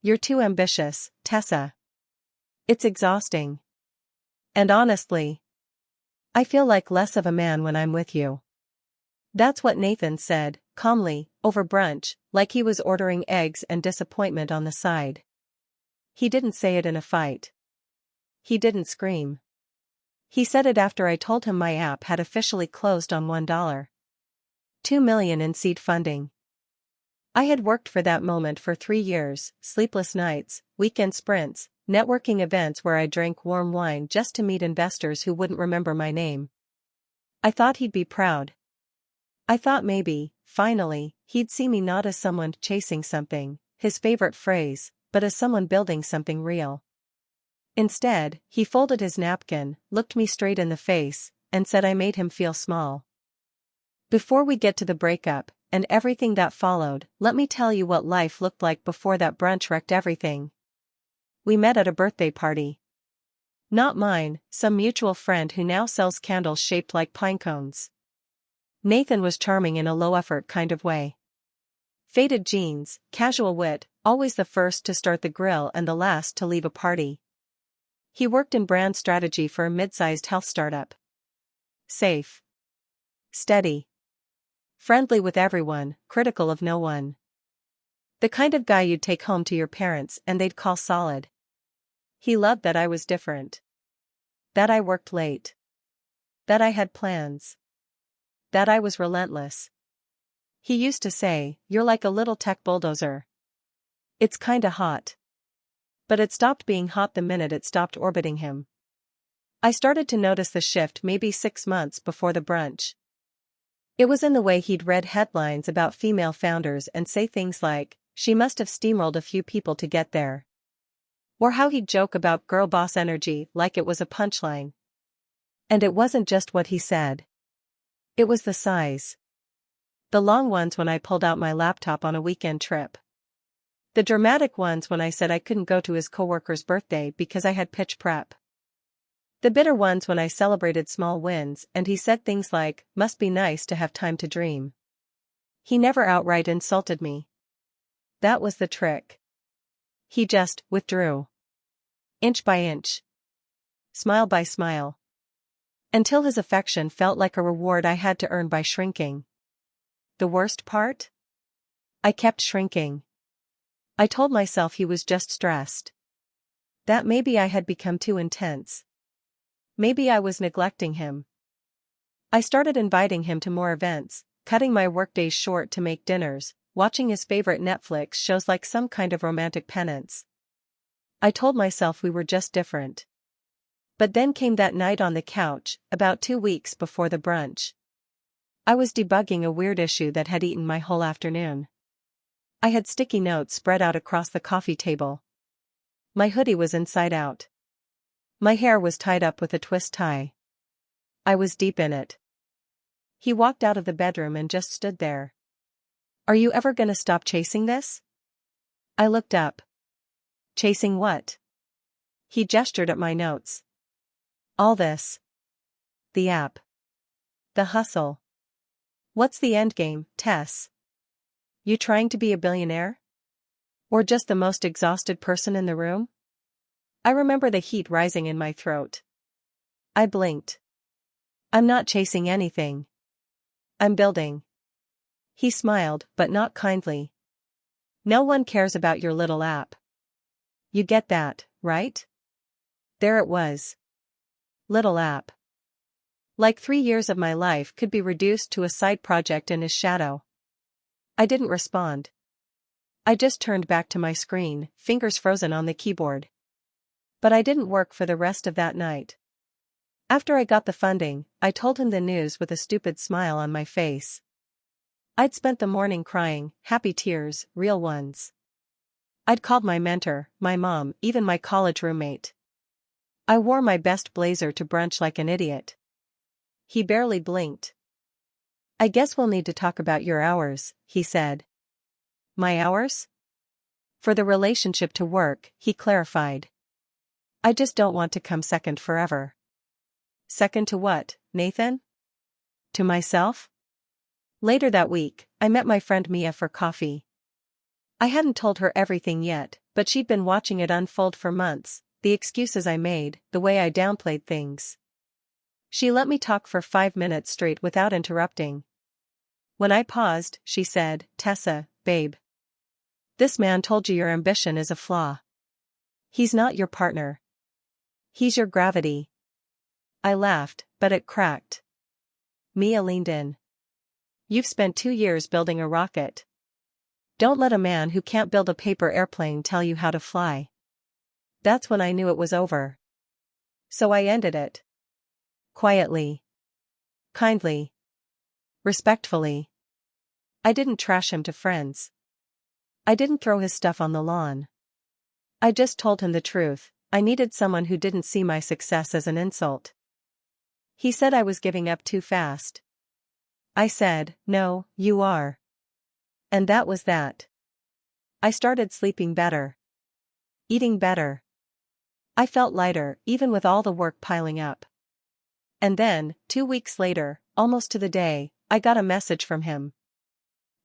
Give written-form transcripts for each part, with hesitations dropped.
You're too ambitious, Tessa. It's exhausting. And honestly, I feel like less of a man when I'm with you. That's what Nathan said, calmly, over brunch, like he was ordering eggs and disappointment on the side. He didn't say it in a fight. He didn't scream. He said it after I told him my app had officially closed on $2 million in seed funding. I had worked for that moment for 3 years, sleepless nights, weekend sprints, networking events where I drank warm wine just to meet investors who wouldn't remember my name. I thought he'd be proud. I thought maybe, finally, he'd see me not as someone chasing something, his favorite phrase, but as someone building something real. Instead, he folded his napkin, looked me straight in the face, and said I made him feel small. Before we get to the breakup, and everything that followed, let me tell you what life looked like before that brunch wrecked everything. We met at a birthday party. Not mine, some mutual friend who now sells candles shaped like pine cones. Nathan was charming in a low-effort kind of way. Faded jeans, casual wit, always the first to start the grill and the last to leave a party. He worked in brand strategy for a mid-sized health startup. Safe. Steady. Friendly with everyone, critical of no one. The kind of guy you'd take home to your parents and they'd call solid. He loved that I was different. That I worked late. That I had plans. That I was relentless. He used to say, "You're like a little tech bulldozer. It's kinda hot." But it stopped being hot the minute it stopped orbiting him. I started to notice the shift maybe 6 months before the brunch. It was in the way he'd read headlines about female founders and say things like, "She must have steamrolled a few people to get there." Or how he'd joke about girl boss energy like it was a punchline. And it wasn't just what he said. It was the sighs. The long ones when I pulled out my laptop on a weekend trip. The dramatic ones when I said I couldn't go to his coworker's birthday because I had pitch prep. The bitter ones when I celebrated small wins and he said things like, "Must be nice to have time to dream." He never outright insulted me. That was the trick. He just withdrew. Inch by inch. Smile by smile. Until his affection felt like a reward I had to earn by shrinking. The worst part? I kept shrinking. I told myself he was just stressed. That maybe I had become too intense. Maybe I was neglecting him. I started inviting him to more events, cutting my workdays short to make dinners, watching his favorite Netflix shows like some kind of romantic penance. I told myself we were just different. But then came that night on the couch, about 2 weeks before the brunch. I was debugging a weird issue that had eaten my whole afternoon. I had sticky notes spread out across the coffee table. My hoodie was inside out. My hair was tied up with a twist tie. I was deep in it. He walked out of the bedroom and just stood there. "Are you ever gonna stop chasing this?" I looked up. "Chasing what?" He gestured at my notes. "All this. The app. The hustle. What's the endgame, Tess? You trying to be a billionaire? Or just the most exhausted person in the room?" I remember the heat rising in my throat. I blinked. "I'm not chasing anything. I'm building." He smiled, but not kindly. "No one cares about your little app. You get that, right?" There it was. Little app. Like 3 years of my life could be reduced to a side project in his shadow. I didn't respond. I just turned back to my screen, fingers frozen on the keyboard. But I didn't work for the rest of that night. After I got the funding, I told him the news with a stupid smile on my face. I'd spent the morning crying, happy tears, real ones. I'd called my mentor, my mom, even my college roommate. I wore my best blazer to brunch like an idiot. He barely blinked. "I guess we'll need to talk about your hours," he said. "My hours?" "For the relationship to work," he clarified. "I just don't want to come second forever." Second to what, Nathan? To myself? Later that week, I met my friend Mia for coffee. I hadn't told her everything yet, but she'd been watching it unfold for months, the excuses I made, the way I downplayed things. She let me talk for 5 minutes straight without interrupting. When I paused, she said, "Tessa, babe. This man told you your ambition is a flaw. He's not your partner. He's your gravity." I laughed, but it cracked. Mia leaned in. "You've spent 2 years building a rocket. Don't let a man who can't build a paper airplane tell you how to fly." That's when I knew it was over. So I ended it. Quietly. Kindly. Respectfully. I didn't trash him to friends. I didn't throw his stuff on the lawn. I just told him the truth. I needed someone who didn't see my success as an insult. He said I was giving up too fast. I said, "No, you are." And that was that. I started sleeping better. Eating better. I felt lighter, even with all the work piling up. And then, 2 weeks later, almost to the day, I got a message from him.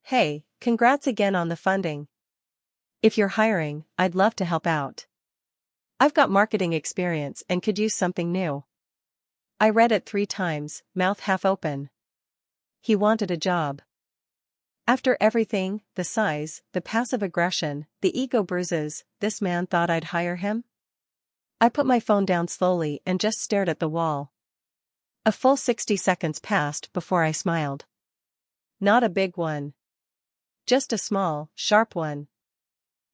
"Hey, congrats again on the funding. If you're hiring, I'd love to help out. I've got marketing experience and could use something new." I read it 3 times, mouth half open. He wanted a job. After everything, the size, the passive aggression, the ego bruises, this man thought I'd hire him? I put my phone down slowly and just stared at the wall. A full 60 seconds passed before I smiled. Not a big one. Just a small, sharp one.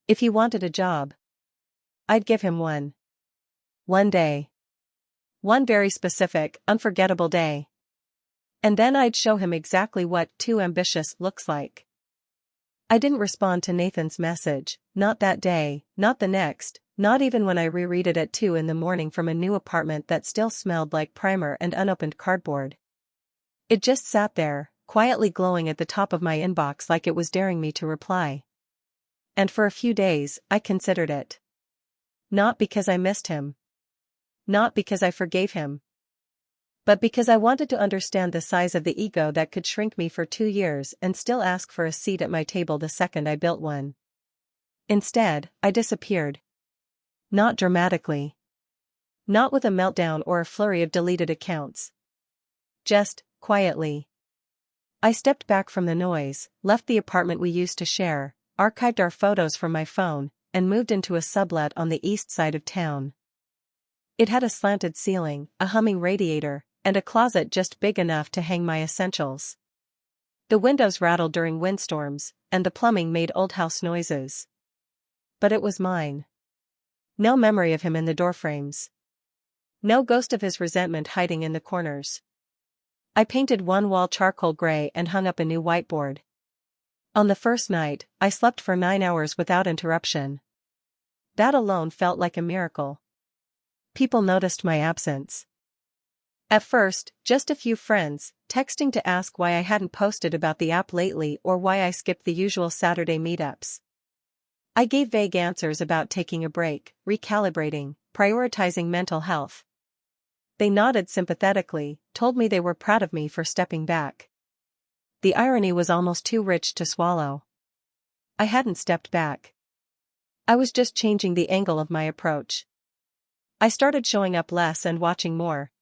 If he wanted a job, I'd give him one. One day. One very specific, unforgettable day. And then I'd show him exactly what too ambitious looks like. I didn't respond to Nathan's message, not that day, not the next, not even when I reread it at 2 in the morning from a new apartment that still smelled like primer and unopened cardboard. It just sat there, quietly glowing at the top of my inbox like it was daring me to reply. And for a few days, I considered it. Not because I missed him. Not because I forgave him. But because I wanted to understand the size of the ego that could shrink me for 2 years and still ask for a seat at my table the second I built one. Instead, I disappeared. Not dramatically. Not with a meltdown or a flurry of deleted accounts. Just, quietly. I stepped back from the noise, left the apartment we used to share, archived our photos from my phone, and moved into a sublet on the east side of town. It had a slanted ceiling, a humming radiator, and a closet just big enough to hang my essentials. The windows rattled during windstorms, and the plumbing made old house noises. But it was mine. No memory of him in the doorframes. No ghost of his resentment hiding in the corners. I painted one wall charcoal gray and hung up a new whiteboard. On the first night, I slept for 9 hours without interruption. That alone felt like a miracle. People noticed my absence. At first, just a few friends, texting to ask why I hadn't posted about the app lately or why I skipped the usual Saturday meetups. I gave vague answers about taking a break, recalibrating, prioritizing mental health. They nodded sympathetically, told me they were proud of me for stepping back. The irony was almost too rich to swallow. I hadn't stepped back. I was just changing the angle of my approach. I started showing up less and watching more.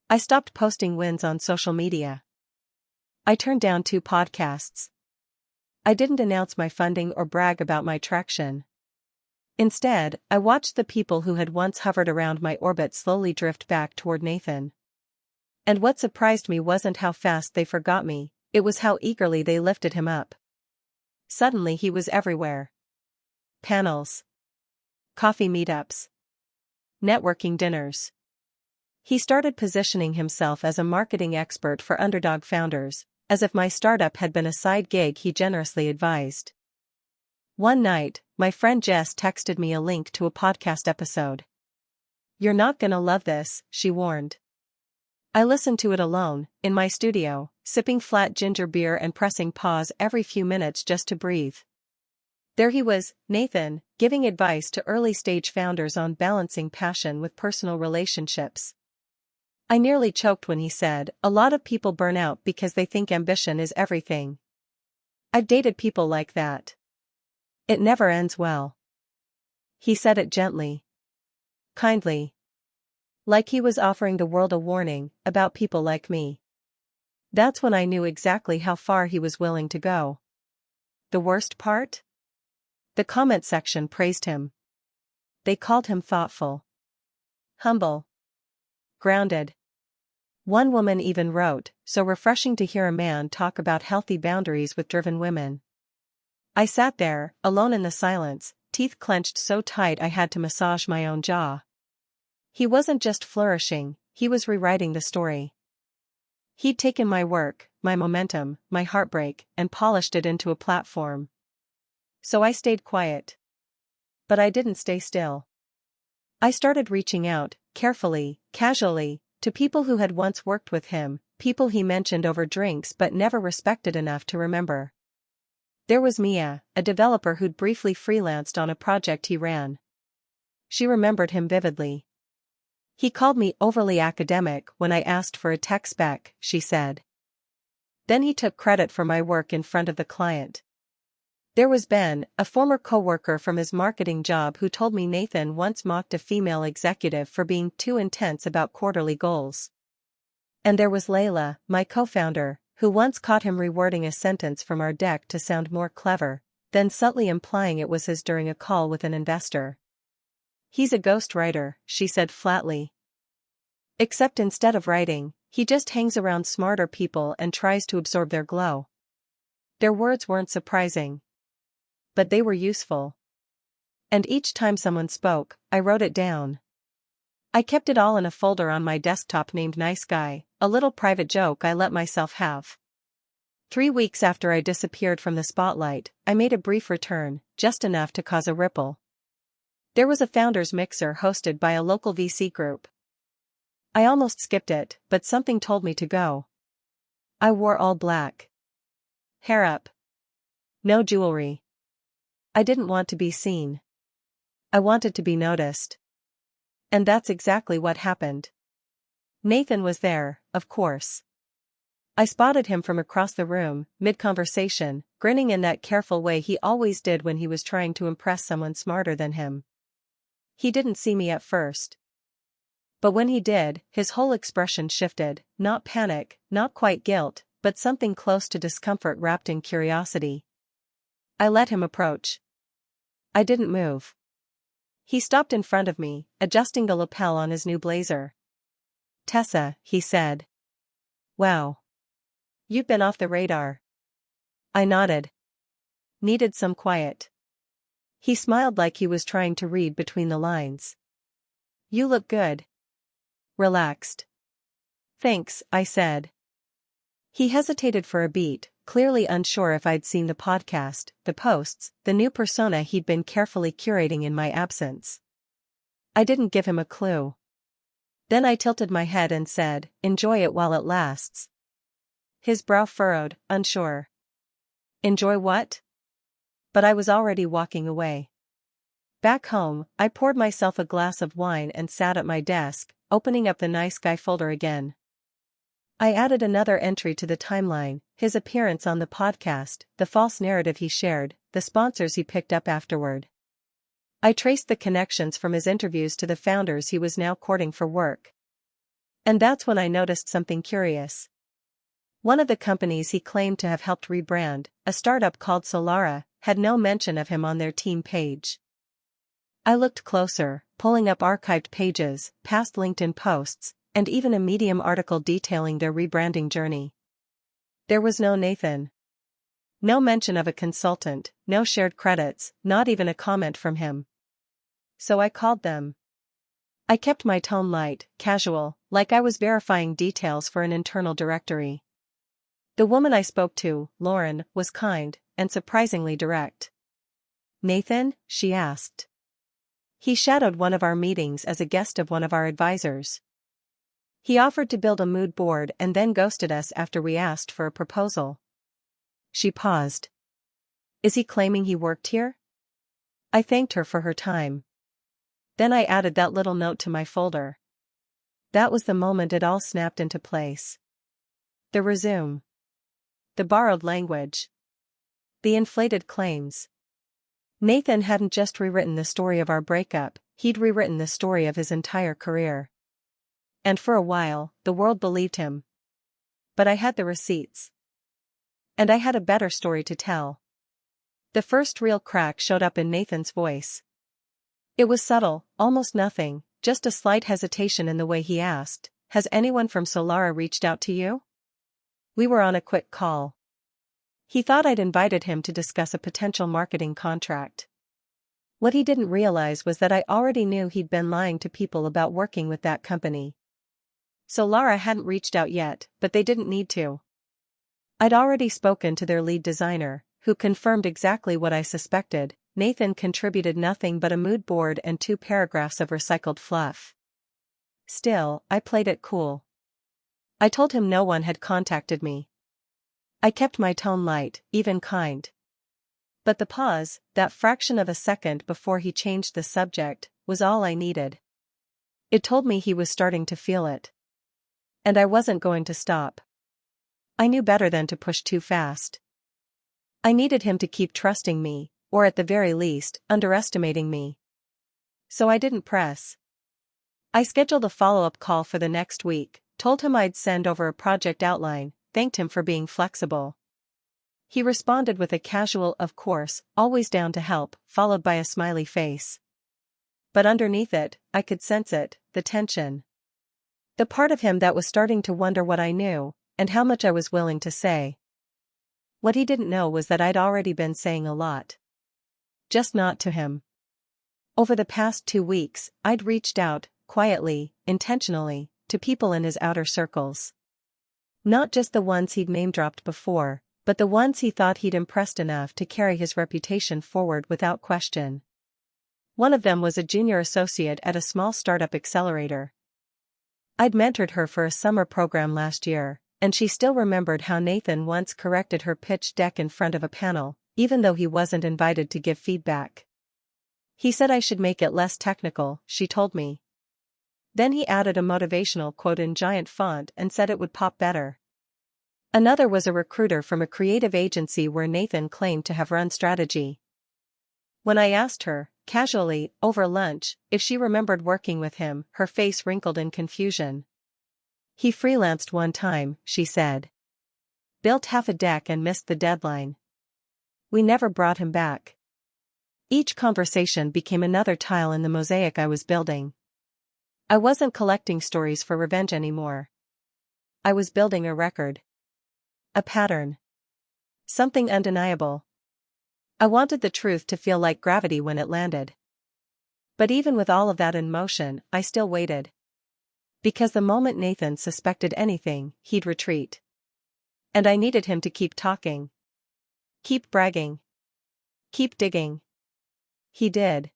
I stopped posting wins on social media. I turned down 2 podcasts. I didn't announce my funding or brag about my traction. Instead, I watched the people who had once hovered around my orbit slowly drift back toward Nathan. And what surprised me wasn't how fast they forgot me, it was how eagerly they lifted him up. Suddenly he was everywhere. Panels. Coffee meetups. Networking dinners. He started positioning himself as a marketing expert for underdog founders, as if my startup had been a side gig he generously advised. One night, my friend Jess texted me a link to a podcast episode. "You're not gonna love this," she warned. I listened to it alone, in my studio, sipping flat ginger beer and pressing pause every few minutes just to breathe. There he was, Nathan, giving advice to early-stage founders on balancing passion with personal relationships. I nearly choked when he said, "A lot of people burn out because they think ambition is everything. I've dated people like that. It never ends well. He said it gently. Kindly. Like he was offering the world a warning about people like me. That's when I knew exactly how far he was willing to go. The worst part? The comment section praised him. They called him thoughtful, humble, grounded. One woman even wrote, "So refreshing to hear a man talk about healthy boundaries with driven women." I sat there, alone in the silence, teeth clenched so tight I had to massage my own jaw. He wasn't just flourishing, he was rewriting the story. He'd taken my work, my momentum, my heartbreak, and polished it into a platform. So I stayed quiet. But I didn't stay still. I started reaching out, carefully, casually, to people who had once worked with him, people he mentioned over drinks but never respected enough to remember. There was Mia, a developer who'd briefly freelanced on a project he ran. She remembered him vividly. He called me overly academic when I asked for a tech spec, she said. Then he took credit for my work in front of the client. There was Ben, a former coworker from his marketing job who told me Nathan once mocked a female executive for being too intense about quarterly goals. And there was Layla, my co-founder, who once caught him rewording a sentence from our deck to sound more clever, then subtly implying it was his during a call with an investor. "He's a ghostwriter," she said flatly. "Except instead of writing, he just hangs around smarter people and tries to absorb their glow." Their words weren't surprising. But they were useful. And each time someone spoke, I wrote it down. I kept it all in a folder on my desktop named Nice Guy, a little private joke I let myself have. 3 weeks after I disappeared from the spotlight, I made a brief return, just enough to cause a ripple. There was a founders mixer hosted by a local VC group. I almost skipped it, but something told me to go. I wore all black. Hair up. No jewelry. I didn't want to be seen. I wanted to be noticed. And that's exactly what happened. Nathan was there, of course. I spotted him from across the room, mid-conversation, grinning in that careful way he always did when he was trying to impress someone smarter than him. He didn't see me at first. But when he did, his whole expression shifted, not panic, not quite guilt, but something close to discomfort wrapped in curiosity. I let him approach. I didn't move. He stopped in front of me, adjusting the lapel on his new blazer. "Tessa," he said. "Wow. You've been off the radar." I nodded. Needed some quiet. He smiled like he was trying to read between the lines. "You look good. Relaxed." "Thanks," I said. He hesitated for a beat, clearly unsure if I'd seen the podcast, the posts, the new persona he'd been carefully curating in my absence. I didn't give him a clue. Then I tilted my head and said, "Enjoy it while it lasts." His brow furrowed, unsure. Enjoy what? But I was already walking away. Back home, I poured myself a glass of wine and sat at my desk, opening up the Nice Guy folder again. I added another entry to the timeline, his appearance on the podcast, the false narrative he shared, the sponsors he picked up afterward. I traced the connections from his interviews to the founders he was now courting for work. And that's when I noticed something curious. One of the companies he claimed to have helped rebrand, a startup called Solara, had no mention of him on their team page. I looked closer, pulling up archived pages, past LinkedIn posts, and even a Medium article detailing their rebranding journey. There was no Nathan. No mention of a consultant, no shared credits, not even a comment from him. So I called them. I kept my tone light, casual, like I was verifying details for an internal directory. The woman I spoke to, Lauren, was kind, and surprisingly direct. "Nathan?" she asked. "He shadowed one of our meetings as a guest of one of our advisors. He offered to build a mood board and then ghosted us after we asked for a proposal." She paused. "Is he claiming he worked here?" I thanked her for her time. Then I added that little note to my folder. That was the moment it all snapped into place. The resume. The borrowed language. The inflated claims. Nathan hadn't just rewritten the story of our breakup, he'd rewritten the story of his entire career. And for a while, the world believed him. But I had the receipts. And I had a better story to tell. The first real crack showed up in Nathan's voice. It was subtle, almost nothing, just a slight hesitation in the way he asked, "Has anyone from Solara reached out to you?" We were on a quick call. He thought I'd invited him to discuss a potential marketing contract. What he didn't realize was that I already knew he'd been lying to people about working with that company. Solara hadn't reached out yet, but they didn't need to. I'd already spoken to their lead designer, who confirmed exactly what I suspected. Nathan contributed nothing but a mood board and 2 paragraphs of recycled fluff. Still, I played it cool. I told him no one had contacted me. I kept my tone light, even kind. But the pause, that fraction of a second before he changed the subject, was all I needed. It told me he was starting to feel it. And I wasn't going to stop. I knew better than to push too fast. I needed him to keep trusting me, or at the very least, underestimating me. So I didn't press. I scheduled a follow-up call for the next week, told him I'd send over a project outline, thanked him for being flexible. He responded with a casual "of course, always down to help," followed by a smiley face. But underneath it, I could sense it, the tension. The part of him that was starting to wonder what I knew, and how much I was willing to say. What he didn't know was that I'd already been saying a lot. Just not to him. Over the past 2 weeks, I'd reached out, quietly, intentionally, to people in his outer circles. Not just the ones he'd name-dropped before, but the ones he thought he'd impressed enough to carry his reputation forward without question. One of them was a junior associate at a small startup accelerator. I'd mentored her for a summer program last year, and she still remembered how Nathan once corrected her pitch deck in front of a panel, even though he wasn't invited to give feedback. He said I should make it less technical, she told me. Then he added a motivational quote in giant font and said it would pop better. Another was a recruiter from a creative agency where Nathan claimed to have run strategy. When I asked her, casually, over lunch, if she remembered working with him, her face wrinkled in confusion. "He freelanced one time," she said. "Built half a deck and missed the deadline. We never brought him back." Each conversation became another tile in the mosaic I was building. I wasn't collecting stories for revenge anymore. I was building a record. A pattern. Something undeniable. I wanted the truth to feel like gravity when it landed. But even with all of that in motion, I still waited. Because the moment Nathan suspected anything, he'd retreat. And I needed him to keep talking. Keep bragging. Keep digging. He did.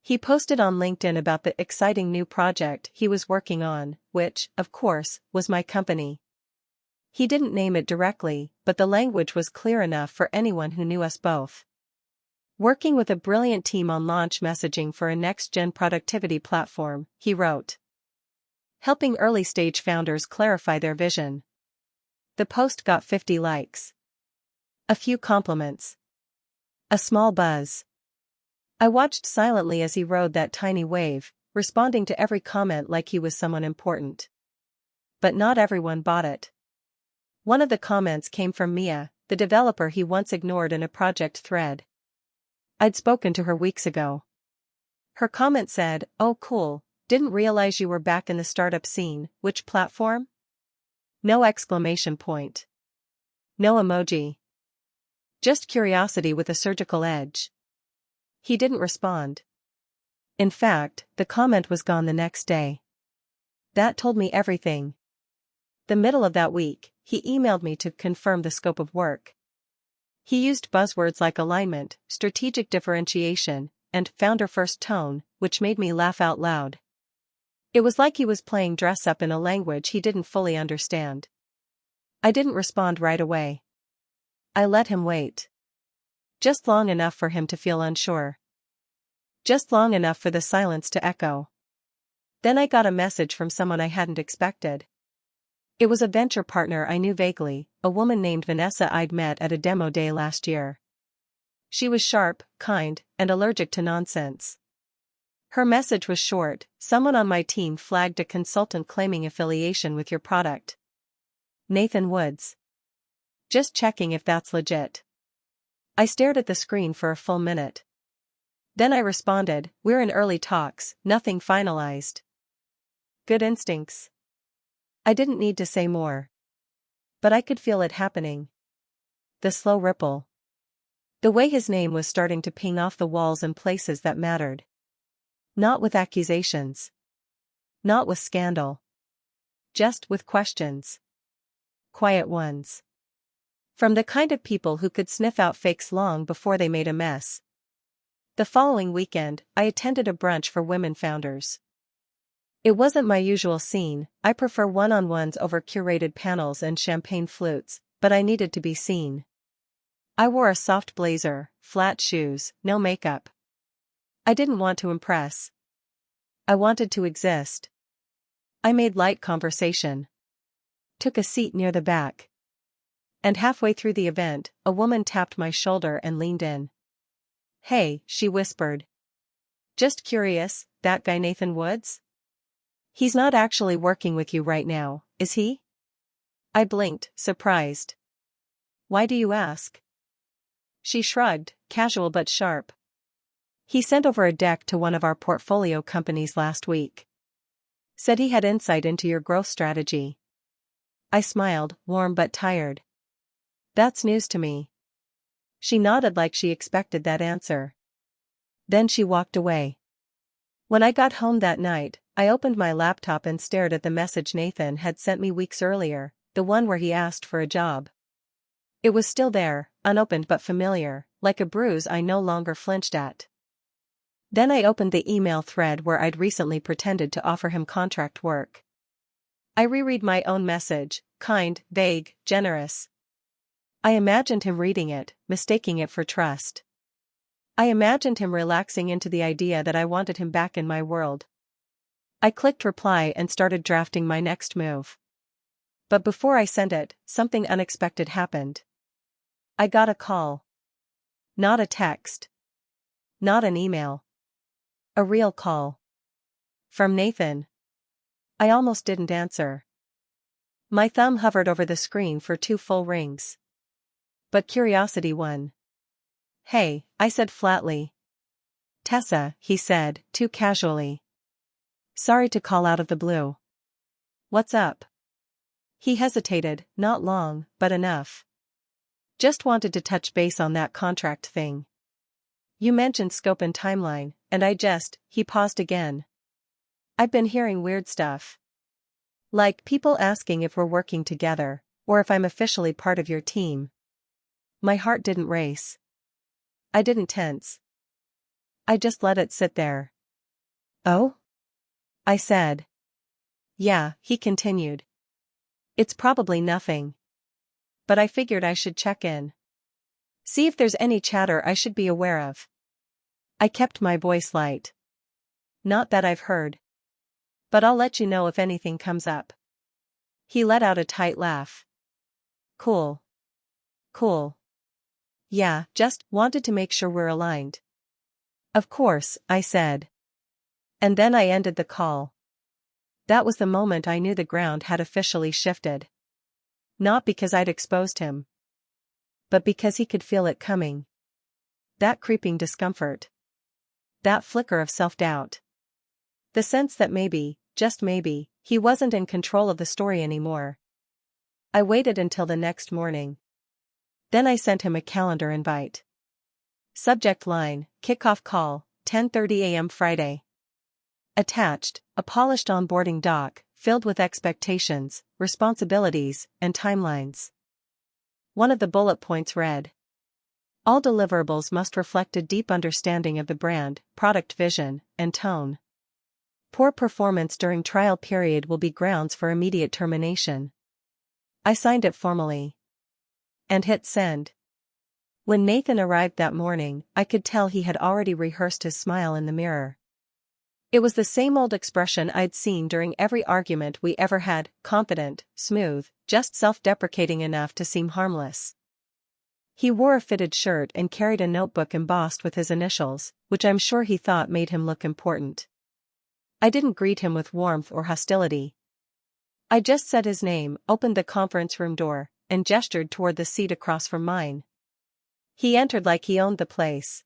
He posted on LinkedIn about the exciting new project he was working on, which, of course, was my company. He didn't name it directly, but the language was clear enough for anyone who knew us both. Working with a brilliant team on launch messaging for a next-gen productivity platform, he wrote. Helping early-stage founders clarify their vision. The post got 50 likes. A few compliments. A small buzz. I watched silently as he rode that tiny wave, responding to every comment like he was someone important. But not everyone bought it. One of the comments came from Mia, the developer he once ignored in a project thread. I'd spoken to her weeks ago. Her comment said, "Oh cool, didn't realize you were back in the startup scene, which platform?" No exclamation point. No emoji. Just curiosity with a surgical edge. He didn't respond. In fact, the comment was gone the next day. That told me everything. The middle of that week, he emailed me to confirm the scope of work. He used buzzwords like alignment, strategic differentiation, and founder-first tone, which made me laugh out loud. It was like he was playing dress-up in a language he didn't fully understand. I didn't respond right away. I let him wait. Just long enough for him to feel unsure. Just long enough for the silence to echo. Then I got a message from someone I hadn't expected. It was a venture partner I knew vaguely, a woman named Vanessa I'd met at a demo day last year. She was sharp, kind, and allergic to nonsense. Her message was short: someone on my team flagged a consultant claiming affiliation with your product. Nathan Woods. Just checking if that's legit. I stared at the screen for a full minute. Then I responded, we're in early talks, nothing finalized. Good instincts. I didn't need to say more. But I could feel it happening. The slow ripple. The way his name was starting to ping off the walls in places that mattered. Not with accusations. Not with scandal. Just with questions. Quiet ones. From the kind of people who could sniff out fakes long before they made a mess. The following weekend, I attended a brunch for women founders. It wasn't my usual scene. I prefer one-on-ones over curated panels and champagne flutes, but I needed to be seen. I wore a soft blazer, flat shoes, no makeup. I didn't want to impress. I wanted to exist. I made light conversation. Took a seat near the back. And halfway through the event, a woman tapped my shoulder and leaned in. Hey, she whispered. Just curious, that guy Nathan Woods? He's not actually working with you right now, is he? I blinked, surprised. Why do you ask? She shrugged, casual but sharp. He sent over a deck to one of our portfolio companies last week. Said he had insight into your growth strategy. I smiled, warm but tired. That's news to me. She nodded like she expected that answer. Then she walked away. When I got home that night, I opened my laptop and stared at the message Nathan had sent me weeks earlier, the one where he asked for a job. It was still there, unopened but familiar, like a bruise I no longer flinched at. Then I opened the email thread where I'd recently pretended to offer him contract work. I reread my own message, kind, vague, generous. I imagined him reading it, mistaking it for trust. I imagined him relaxing into the idea that I wanted him back in my world. I clicked reply and started drafting my next move. But before I sent it, something unexpected happened. I got a call. Not a text. Not an email. A real call. From Nathan. I almost didn't answer. My thumb hovered over the screen for 2 full rings. But curiosity won. Hey, I said flatly. Tessa, he said, too casually. Sorry to call out of the blue. What's up? He hesitated, not long, but enough. Just wanted to touch base on that contract thing. You mentioned scope and timeline, and he paused again. I've been hearing weird stuff. Like people asking if we're working together, or if I'm officially part of your team. My heart didn't race. I didn't tense. I just let it sit there. Oh? I said. Yeah, he continued. It's probably nothing. But I figured I should check in. See if there's any chatter I should be aware of. I kept my voice light. Not that I've heard. But I'll let you know if anything comes up. He let out a tight laugh. Cool. Cool. Yeah, just wanted to make sure we're aligned. Of course, I said. And then I ended the call. That was the moment I knew the ground had officially shifted. Not because I'd exposed him. But because he could feel it coming. That creeping discomfort. That flicker of self-doubt. The sense that maybe, just maybe, he wasn't in control of the story anymore. I waited until the next morning. Then I sent him a calendar invite. Subject line, kickoff call, 10:30 a.m. Friday. Attached, a polished onboarding doc, filled with expectations, responsibilities, and timelines. One of the bullet points read: all deliverables must reflect a deep understanding of the brand, product vision, and tone. Poor performance during trial period will be grounds for immediate termination. I signed it formally. And hit send. When Nathan arrived that morning, I could tell he had already rehearsed his smile in the mirror. It was the same old expression I'd seen during every argument we ever had, confident, smooth, just self-deprecating enough to seem harmless. He wore a fitted shirt and carried a notebook embossed with his initials, which I'm sure he thought made him look important. I didn't greet him with warmth or hostility. I just said his name, opened the conference room door, and gestured toward the seat across from mine. He entered like he owned the place.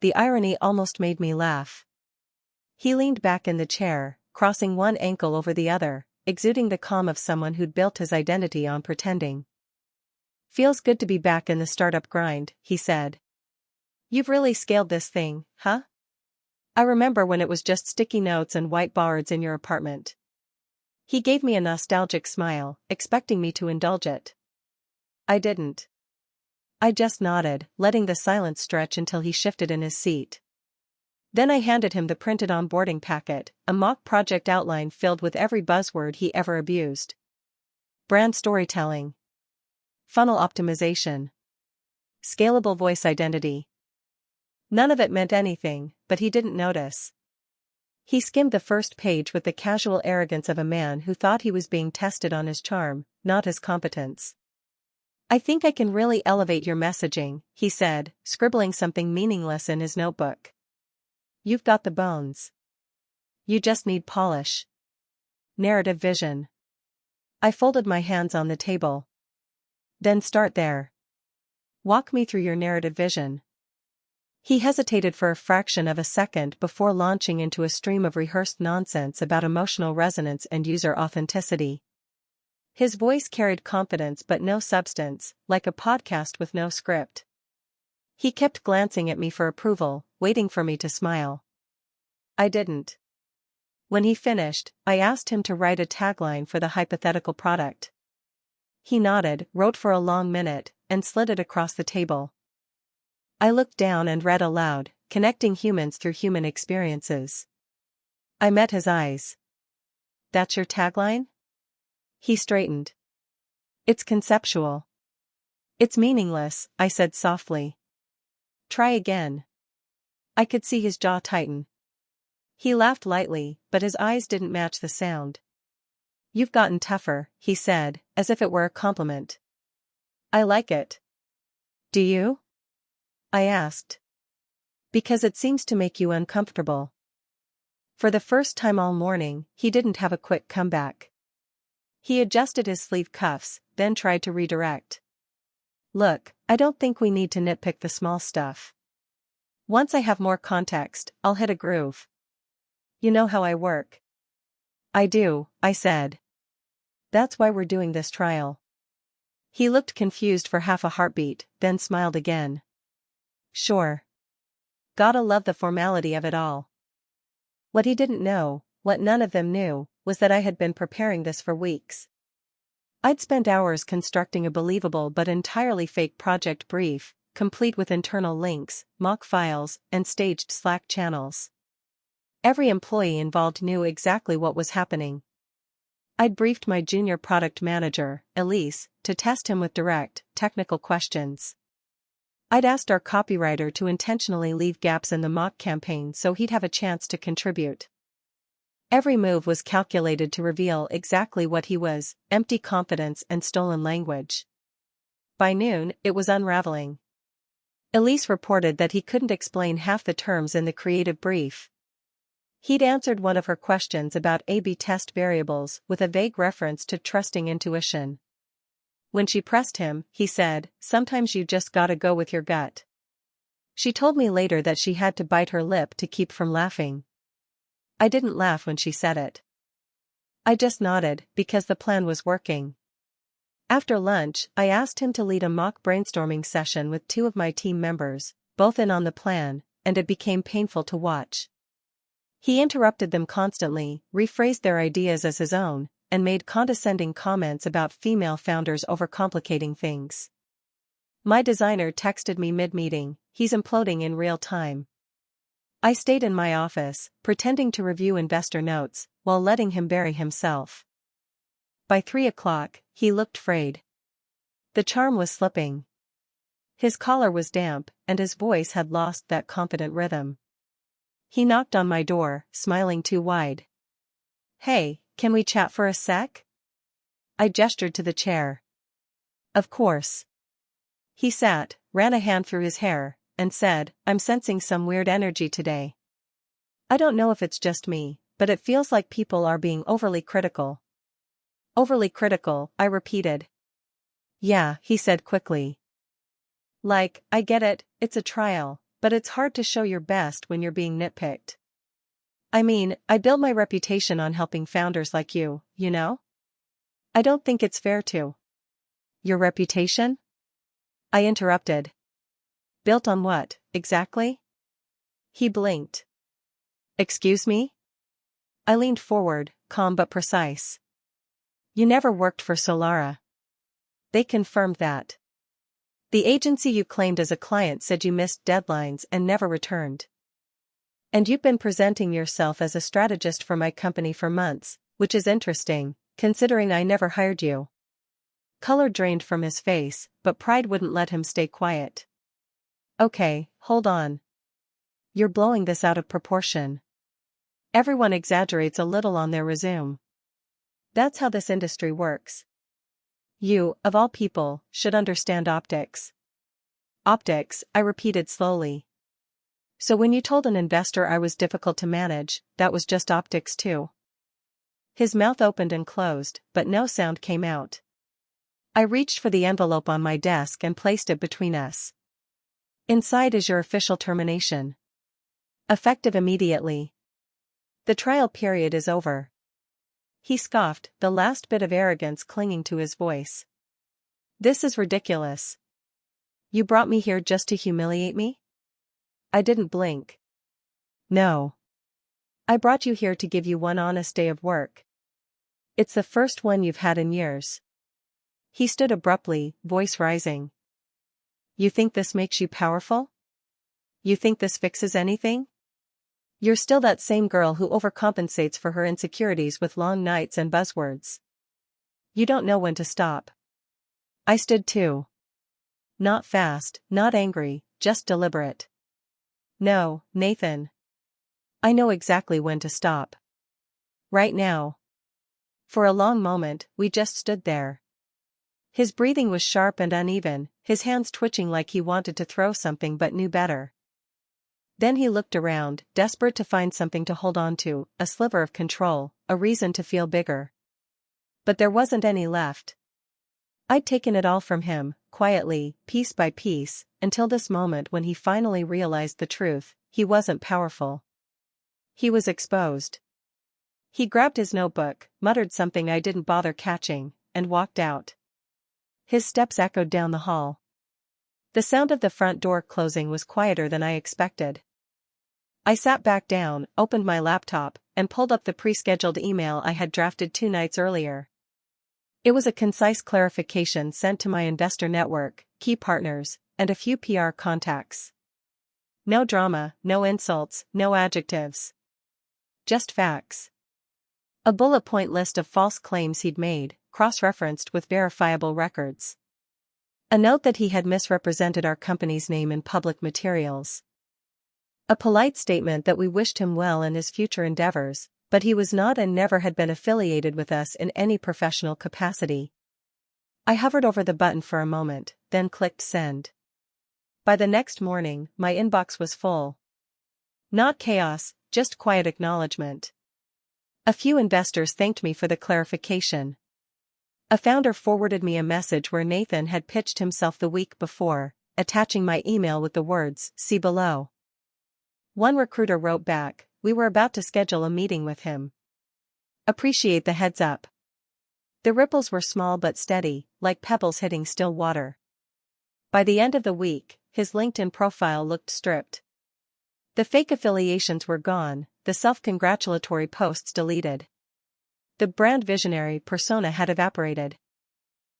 The irony almost made me laugh. He leaned back in the chair, crossing one ankle over the other, exuding the calm of someone who'd built his identity on pretending. "Feels good to be back in the startup grind," he said. "You've really scaled this thing, huh? I remember when it was just sticky notes and whiteboards in your apartment." He gave me a nostalgic smile, expecting me to indulge it. I didn't. I just nodded, letting the silence stretch until he shifted in his seat. Then I handed him the printed onboarding packet, a mock project outline filled with every buzzword he ever abused. Brand storytelling. Funnel optimization. Scalable voice identity. None of it meant anything, but he didn't notice. He skimmed the first page with the casual arrogance of a man who thought he was being tested on his charm, not his competence. "I think I can really elevate your messaging," he said, scribbling something meaningless in his notebook. "You've got the bones. You just need polish." Narrative vision. I folded my hands on the table. "Then start there. Walk me through your narrative vision." He hesitated for a fraction of a second before launching into a stream of rehearsed nonsense about emotional resonance and user authenticity. His voice carried confidence but no substance, like a podcast with no script. He kept glancing at me for approval, waiting for me to smile. I didn't. When he finished, I asked him to write a tagline for the hypothetical product. He nodded, wrote for a long minute, and slid it across the table. I looked down and read aloud, connecting humans through human experiences. I met his eyes. "That's your tagline?" He straightened. "It's conceptual. It's meaningless," I said softly. "Try again." I could see his jaw tighten. He laughed lightly, but his eyes didn't match the sound. "You've gotten tougher," he said, as if it were a compliment. "I like it." "Do you?" I asked. "Because it seems to make you uncomfortable." For the first time all morning, he didn't have a quick comeback. He adjusted his sleeve cuffs, then tried to redirect. "Look, I don't think we need to nitpick the small stuff. Once I have more context, I'll hit a groove. You know how I work." "I do," I said. "That's why we're doing this trial." He looked confused for half a heartbeat, then smiled again. "Sure. Gotta love the formality of it all." What he didn't know, what none of them knew, was that I had been preparing this for weeks. I'd spent hours constructing a believable but entirely fake project brief, complete with internal links, mock files, and staged Slack channels. Every employee involved knew exactly what was happening. I'd briefed my junior product manager, Elise, to test him with direct, technical questions. I'd asked our copywriter to intentionally leave gaps in the mock campaign so he'd have a chance to contribute. Every move was calculated to reveal exactly what he was: empty confidence and stolen language. By noon, it was unraveling. Elise reported that he couldn't explain half the terms in the creative brief. He'd answered one of her questions about A/B test variables with a vague reference to trusting intuition. When she pressed him, he said, "Sometimes you just gotta go with your gut." She told me later that she had to bite her lip to keep from laughing. I didn't laugh when she said it. I just nodded, because the plan was working. After lunch, I asked him to lead a mock brainstorming session with two of my team members, both in on the plan, and it became painful to watch. He interrupted them constantly, rephrased their ideas as his own, and made condescending comments about female founders overcomplicating things. My designer texted me mid-meeting, "He's imploding in real time." I stayed in my office, pretending to review investor notes, while letting him bury himself. By 3 o'clock, he looked frayed. The charm was slipping. His collar was damp, and his voice had lost that confident rhythm. He knocked on my door, smiling too wide. "Hey, can we chat for a sec?" I gestured to the chair. "Of course." He sat, ran a hand through his hair, and said, "I'm sensing some weird energy today. I don't know if it's just me, but it feels like people are being overly critical." "Overly critical," I repeated. "Yeah," he said quickly. "Like, I get it, it's a trial, but it's hard to show your best when you're being nitpicked. I mean, I build my reputation on helping founders like you, you know? I don't think it's fair to." "Your reputation?" I interrupted. "Built on what, exactly?" He blinked. "Excuse me?" I leaned forward, calm but precise. "You never worked for Solara." They confirmed that. "The agency you claimed as a client said you missed deadlines and never returned. And you've been presenting yourself as a strategist for my company for months, which is interesting, considering I never hired you." Color drained from his face, but pride wouldn't let him stay quiet. "Okay, hold on. You're blowing this out of proportion. Everyone exaggerates a little on their resume. That's how this industry works. You, of all people, should understand optics." "Optics," I repeated slowly. "So when you told an investor I was difficult to manage, that was just optics too?" His mouth opened and closed, but no sound came out. I reached for the envelope on my desk and placed it between us. "Inside is your official termination. Effective immediately. The trial period is over." He scoffed, the last bit of arrogance clinging to his voice. "This is ridiculous. You brought me here just to humiliate me?" I didn't blink. "No. I brought you here to give you one honest day of work. It's the first one you've had in years." He stood abruptly, voice rising. "You think this makes you powerful? You think this fixes anything? You're still that same girl who overcompensates for her insecurities with long nights and buzzwords. You don't know when to stop." I stood too. Not fast, not angry, just deliberate. "No, Nathan. I know exactly when to stop. Right now." For a long moment, we just stood there. His breathing was sharp and uneven, his hands twitching like he wanted to throw something but knew better. Then he looked around, desperate to find something to hold on to, a sliver of control, a reason to feel bigger. But there wasn't any left. I'd taken it all from him, quietly, piece by piece, until this moment when he finally realized the truth: he wasn't powerful. He was exposed. He grabbed his notebook, muttered something I didn't bother catching, and walked out. His steps echoed down the hall. The sound of the front door closing was quieter than I expected. I sat back down, opened my laptop, and pulled up the pre-scheduled email I had drafted 2 nights earlier. It was a concise clarification sent to my investor network, key partners, and a few PR contacts. No drama, no insults, no adjectives. Just facts. A bullet point list of false claims he'd made, cross-referenced with verifiable records. A note that he had misrepresented our company's name in public materials. A polite statement that we wished him well in his future endeavors, but he was not and never had been affiliated with us in any professional capacity. I hovered over the button for a moment, then clicked send. By the next morning, my inbox was full. Not chaos, just quiet acknowledgement. A few investors thanked me for the clarification. A founder forwarded me a message where Nathan had pitched himself the week before, attaching my email with the words, "See below." One recruiter wrote back, "We were about to schedule a meeting with him. Appreciate the heads up." The ripples were small but steady, like pebbles hitting still water. By the end of the week, his LinkedIn profile looked stripped. The fake affiliations were gone, the self-congratulatory posts deleted. The brand visionary persona had evaporated.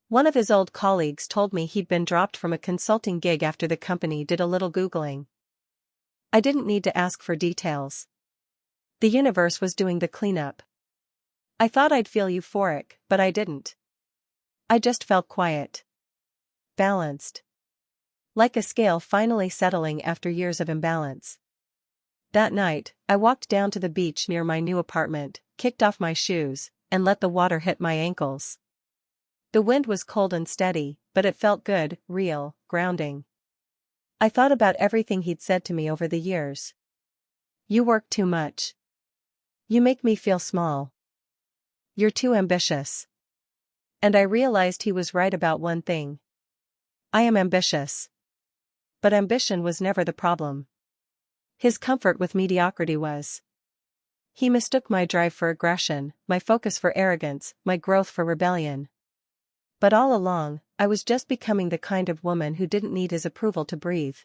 One of his old colleagues told me he'd been dropped from a consulting gig after the company did a little Googling. I didn't need to ask for details. The universe was doing the cleanup. I thought I'd feel euphoric, but I didn't. I just felt quiet. Balanced. Like a scale finally settling after years of imbalance. That night, I walked down to the beach near my new apartment, kicked off my shoes, and let the water hit my ankles. The wind was cold and steady, but it felt good, real, grounding. I thought about everything he'd said to me over the years. You work too much. You make me feel small. You're too ambitious. And I realized he was right about one thing. I am ambitious. But ambition was never the problem. His comfort with mediocrity was. He mistook my drive for aggression, my focus for arrogance, my growth for rebellion. But all along, I was just becoming the kind of woman who didn't need his approval to breathe.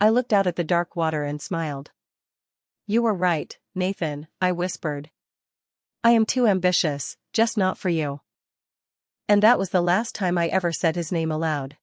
I looked out at the dark water and smiled. You were right, Nathan, I whispered. I am too ambitious, just not for you. And that was the last time I ever said his name aloud.